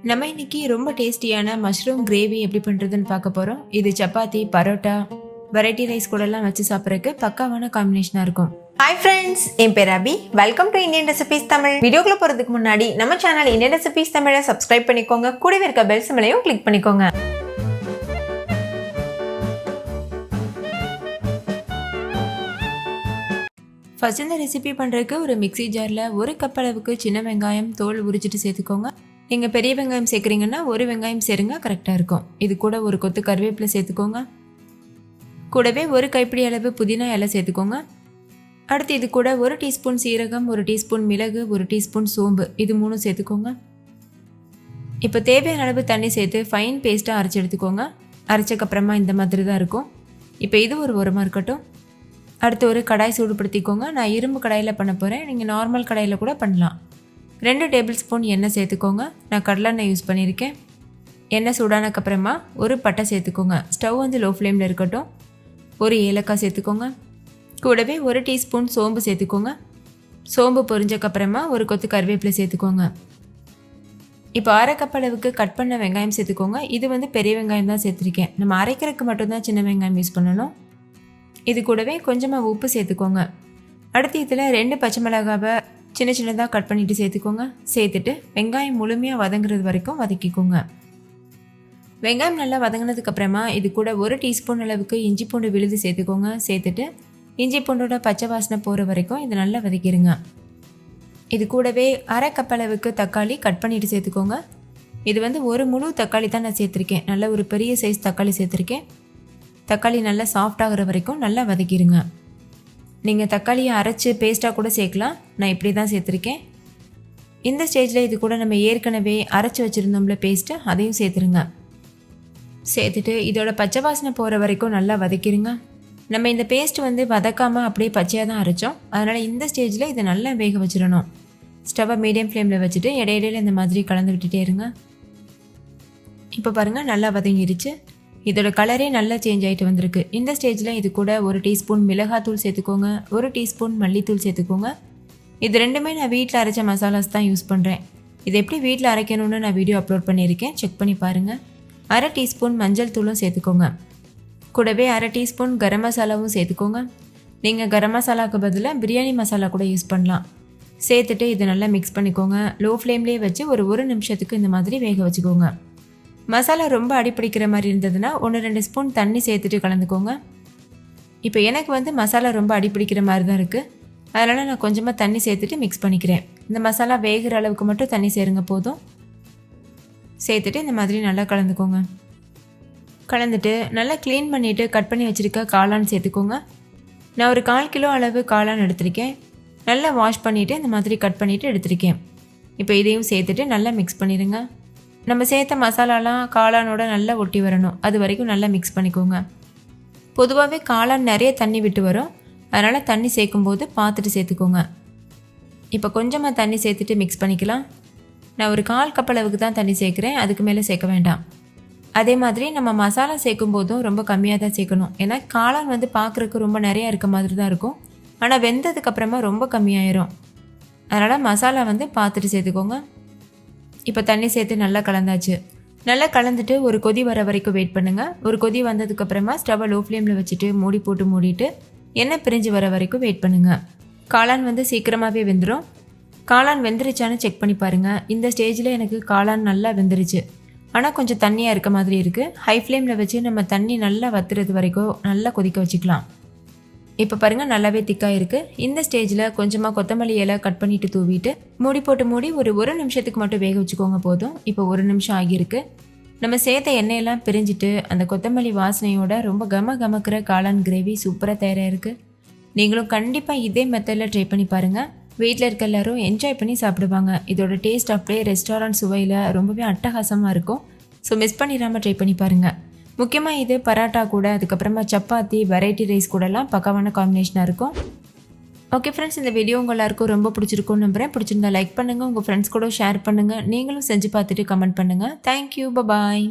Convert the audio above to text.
நம்ம இன்னைக்கு ரொம்ப டேஸ்டியான மஷ்ரூம் கிரேவி எப்படி பண்ணுறதுன்னு பார்க்க போகிறோம். இது சப்பாத்தி, பரோட்டா, வெரைட்டி ரைஸ் கூடலாம் வச்சு சாப்பிட்றதுக்கு பக்காவான காம்பினேஷனாக இருக்கும். ஹாய் ஃப்ரெண்ட்ஸ், என் பேர் Abhi. Welcome to Indian recipes Tamil. வீடியோக்குள்ள போகிறதுக்கு முன்னாடி நம்ம சேனல் இந்தியன் ரெசிபீஸ் தமிழை சப்ஸ்கிரைப் பண்ணிக்கோங்க. கூடவே இருக்க பெல் சிம்பலையும் கிளிக் பண்ணிக்கோங்க. ஃபர்ஸ்ட் இந்த ரெசிபி பண்ணுறதுக்கு ஒரு மிக்சி ஜாரில் ஒரு கப் அளவுக்கு சின்ன வெங்காயம் தோல் உரிச்சிட்டு சேர்த்துக்கோங்க. நீங்கள் பெரிய வெங்காயம் சேர்க்குறீங்கன்னா ஒரு வெங்காயம் சேருங்க, கரெக்டாக இருக்கும். இது கூட ஒரு கொத்து கருவேப்பிலை சேர்த்துக்கோங்க. கூடவே ஒரு கைப்பிடி அளவு புதினா இலை சேர்த்துக்கோங்க. அடுத்து இது கூட ஒரு டீஸ்பூன் சீரகம், ஒரு டீஸ்பூன் மிளகு, ஒரு டீஸ்பூன் சோம்பு, இது மூணும் சேர்த்துக்கோங்க. இப்போ தேவையான அளவு தண்ணி சேர்த்து ஃபைன் பேஸ்ட்டாக அரைச்சி எடுத்துக்கோங்க. அரைச்சக்கப்புறமா இந்த மாதிரி தான் இருக்கும். இப்போ இது ஒரு உரமாக இருக்கட்டும். அடுத்து ஒரு கடாய் சூடுபடுத்திக்கோங்க. நான் இரும்பு கடாயில் பண்ண போகிறேன், நீங்கள் நார்மல் கடாயில் கூட பண்ணலாம். 2 டேபிள் ஸ்பூன் எண்ணெய் சேர்த்துக்கோங்க. நான் கடலெண்ணெய் யூஸ் பண்ணியிருக்கேன். எண்ணெய் சூடானக்கப்புறமா ஒரு பட்டை சேர்த்துக்கோங்க. ஸ்டவ் வந்து லோ ஃப்ளேமில் இருக்கட்டும். ஒரு ஏலக்காய் சேர்த்துக்கோங்க. கூடவே ஒரு டீஸ்பூன் சோம்பு சேர்த்துக்கோங்க. சோம்பு பொரிஞ்சக்கப்புறமா ஒரு கொத்து கருவேப்பிலை சேர்த்துக்கோங்க. இப்போ அரை கப் அளவுக்கு கட் பண்ண வெங்காயம் சேர்த்துக்கோங்க. இது வந்து பெரிய வெங்காயம் தான் சேர்த்துருக்கேன். நம்ம அரைக்கிறதுக்கு மட்டும்தான் சின்ன வெங்காயம் யூஸ் பண்ணணும். இது கூடவே கொஞ்சமாக உப்பு சேர்த்துக்கோங்க. அடுத்து இதில் 2 பச்சை மிளகாவை சின்ன சின்னதாக கட் பண்ணிவிட்டு சேர்த்துக்கோங்க. சேர்த்துட்டு வெங்காயம் முழுமையாக வதங்குறது வரைக்கும் வதக்கிக்கோங்க. வெங்காயம் நல்லா வதங்கினதுக்கப்புறமா இது கூட ஒரு டீஸ்பூன் அளவுக்கு இஞ்சி பூண்டு விழுது சேர்த்துக்கோங்க. சேர்த்துட்டு இஞ்சி பூண்டோட பச்சை வாசனை போகிற வரைக்கும் இதை நல்லா வதக்கிடுங்க. இது கூடவே அரை கப் அளவுக்கு தக்காளி கட் பண்ணிவிட்டு சேர்த்துக்கோங்க. இது வந்து ஒரு முழு தக்காளி தான் நான் சேர்த்துருக்கேன். நல்ல ஒரு பெரிய சைஸ் தக்காளி சேர்த்துருக்கேன். தக்காளி நல்லா சாஃப்டாகிற வரைக்கும் நல்லா வதக்கிடுங்க. நீங்கள் தக்காளியை அரைச்சி பேஸ்ட்டாக கூட சேர்க்கலாம். நான் இப்படி தான் சேர்த்துருக்கேன். இந்த ஸ்டேஜில் இது கூட நம்ம ஏற்கனவே அரைச்சி வச்சுருந்தோம்ல பேஸ்ட்டு, அதையும் சேர்த்துருங்க. சேர்த்துட்டு இதோட பச்சை வாசனை போகிற வரைக்கும் நல்லா வதக்கிடுங்க. நம்ம இந்த பேஸ்ட் வந்து வதக்காமல் அப்படியே பச்சையாக தான் அரைச்சோம். அதனால் இந்த ஸ்டேஜில் இதை நல்லா வேக வச்சிடணும். ஸ்டவ்வை மீடியம் ஃப்ளேமில் வச்சுட்டு இடையிடையில் இந்த மாதிரி கலந்து விட்டுட்டே இருங்க. இப்போ பாருங்கள், நல்லா வதங்கிடுச்சு. இதோட கலரே நல்லா சேஞ்ச் ஆகிட்டு வந்திருக்கு. இந்த ஸ்டேஜில் இது கூட ஒரு டீஸ்பூன் மிளகாத்தூள் சேர்த்துக்கோங்க. ஒரு டீஸ்பூன் மல்லித்தூள் சேர்த்துக்கோங்க. இது ரெண்டுமே நான் வீட்டில் அரைச்ச மசாலாஸ் தான் யூஸ் பண்ணுறேன். இது எப்படி வீட்டில் அரைக்கணும்னு நான் வீடியோ அப்லோட் பண்ணியிருக்கேன், செக் பண்ணி பாருங்கள். அரை டீஸ்பூன் மஞ்சள் தூளும் சேர்த்துக்கோங்க. கூடவே அரை டீஸ்பூன் கரம் மசாலாவும் சேர்த்துக்கோங்க. நீங்கள் கரம் மசாலாவுக்கு பதிலாக பிரியாணி மசாலா கூட யூஸ் பண்ணலாம். சேர்த்துட்டு இதை நல்லா மிக்ஸ் பண்ணிக்கோங்க. லோ ஃப்ளேம்லேயே வச்சு ஒரு நிமிஷத்துக்கு இந்த மாதிரி வேக வச்சுக்கோங்க. மசாலா ரொம்ப அடிப்பிடிக்கிற மாதிரி இருந்ததுன்னா 1-2 ஸ்பூன் தண்ணி சேர்த்துட்டு கலந்துக்கோங்க. இப்போ எனக்கு வந்து மசாலா ரொம்ப அடிப்பிடிக்கிற மாதிரி தான் இருக்குது. அதனால் நான் கொஞ்சமாக தண்ணி சேர்த்துட்டு மிக்ஸ் பண்ணிக்கிறேன். இந்த மசாலா வேகிற அளவுக்கு மட்டும் தண்ணி சேருங்க போதும். சேர்த்துட்டு இந்த மாதிரி நல்லா கலந்துக்கோங்க. கலந்துட்டு நல்லா க்ளீன் பண்ணிவிட்டு கட் பண்ணி வச்சுருக்க காளான் சேர்த்துக்கோங்க. நான் ஒரு 1/4 கிலோ அளவு காளான் எடுத்திருக்கேன். நல்லா வாஷ் பண்ணிவிட்டு இந்த மாதிரி கட் பண்ணிவிட்டு எடுத்திருக்கேன். இப்போ இதையும் சேர்த்துட்டு நல்லா மிக்ஸ் பண்ணிடுங்க. நம்ம சேர்த்த மசாலாலாம் காளானோட நல்லா ஒட்டி வரணும். அது வரைக்கும் நல்லா மிக்ஸ் பண்ணிக்கோங்க. பொதுவாகவே காளான் நிறைய தண்ணி விட்டு வரும். அதனால் தண்ணி சேர்க்கும்போது பார்த்துட்டு சேர்த்துக்கோங்க. இப்போ கொஞ்சமாக தண்ணி சேர்த்துட்டு மிக்ஸ் பண்ணிக்கலாம். நான் ஒரு 1/4 கப் அளவுக்கு தான் தண்ணி சேர்க்குறேன், அதுக்கு மேலே சேர்க்க வேண்டாம். அதே மாதிரி நம்ம மசாலா சேர்க்கும் போதும் ரொம்ப கம்மியாக தான் சேர்க்கணும். ஏன்னா காளான் வந்து பார்க்குறதுக்கு ரொம்ப நிறையா இருக்க மாதிரி தான் இருக்கும். ஆனால் வெந்ததுக்கப்புறமா ரொம்ப கம்மியாயிரும். அதனால் மசாலா வந்து பார்த்துட்டு சேர்த்துக்கோங்க. இப்போ தண்ணி சேர்த்து நல்லா கலந்தாச்சு. நல்லா கலந்துட்டு ஒரு கொதி வர வரைக்கும் வெயிட் பண்ணுங்கள். ஒரு கொதி வந்ததுக்கப்புறமா ஸ்டவ்வை லோ ஃப்ளேமில் வச்சுட்டு மூடிட்டு எண்ணெய் பிரிஞ்சு வர வரைக்கும் வெயிட் பண்ணுங்கள். காளான் வந்து சீக்கிரமாகவே வெந்துடும். காளான் வெந்துருச்சான்னு செக் பண்ணி பாருங்கள். இந்த ஸ்டேஜில் எனக்கு காளான் நல்லா வெந்துருச்சு. ஆனால் கொஞ்சம் தண்ணியாக இருக்க மாதிரி இருக்குது. ஹை ஃப்ளேமில் வச்சு நம்ம தண்ணி நல்லா வத்துறது வரைக்கும் நல்லா கொதிக்க வச்சுக்கலாம். இப்போ பாருங்கள், நல்லாவே திக்காக இருக்குது. இந்த ஸ்டேஜில் கொஞ்சமாக கொத்தமல்லி இலை கட் பண்ணிவிட்டு தூவிட்டு மூடி ஒரு நிமிஷத்துக்கு மட்டும் வேக வச்சுக்கோங்க போதும். இப்போ 1 நிமிஷம் ஆகியிருக்கு. நம்ம சேர்த்த எண்ணெயெல்லாம் பிரிஞ்சுட்டு அந்த கொத்தமல்லி வாசனையோட ரொம்ப கமக்கிற காளான் கிரேவி சூப்பராக தயாராக இருக்குது. நீங்களும் கண்டிப்பாக இதே மெத்தடில் ட்ரை பண்ணி பாருங்கள். வீட்டில் இருக்க எல்லோரும் என்ஜாய் பண்ணி சாப்பிடுவாங்க. இதோட டேஸ்ட் அப்படியே ரெஸ்டாரண்ட் சுவையில் ரொம்பவே அட்டகாசமாக இருக்கும். ஸோ மிஸ் பண்ணிடாமல் ட்ரை பண்ணி பாருங்கள். முக்கியமாக இது பராட்டா கூட, அதுக்கப்புறமா சப்பாத்தி, வெரைட்டி ரைஸ் கூடலாம் பக்காவான காம்பினேஷனாக இருக்கும். ஓகே ஃப்ரெண்ட்ஸ், இந்த வீடியோ உங்கள் எல்லாருக்கும் ரொம்ப பிடிச்சிருக்கும்னு நம்புகிறேன். பிடிச்சிருந்தா லைக் பண்ணுங்கள், உங்கள் ஃப்ரெண்ட்ஸ் கூட ஷேர் பண்ணுங்கள். நீங்களும் செஞ்சு பார்த்துட்டு கமெண்ட் பண்ணுங்கள். தேங்க்யூ, பாய்.